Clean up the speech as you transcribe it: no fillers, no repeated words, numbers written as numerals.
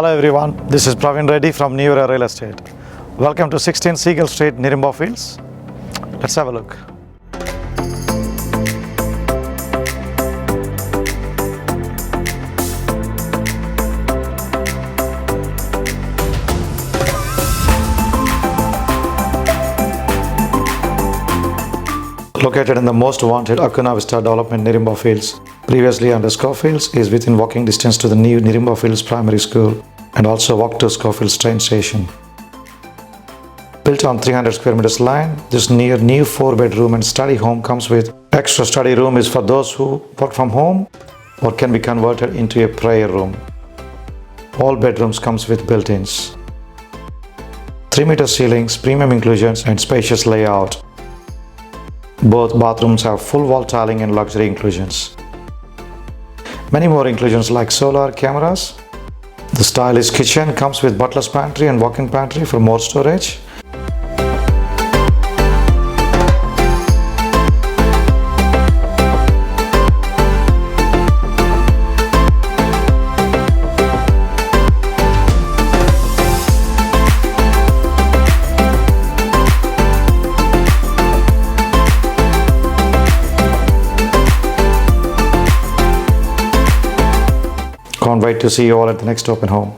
Hello everyone, this is Praveen Reddy from NewEra Realestate. Welcome to 16 Seagull Street, Nirimba Fields. Let's have a look. Located in the most wanted Akuna Vista Development, Nirimba Fields, previously under Schofields, is within walking distance to the new Nirimba Fields Primary School and also walk to Schofields Train Station. Built on 300 square meters land, this new 4-bedroom and study home comes with extra study room is for those who work from home or can be converted into a prayer room. All bedrooms comes with built-ins. 3-meter ceilings, premium inclusions and spacious layout. Both bathrooms have full wall tiling and luxury inclusions. Many more inclusions like solar cameras. The stylish kitchen comes with butler's pantry and walk-in pantry for more storage. Can't wait to see you all at the next open home.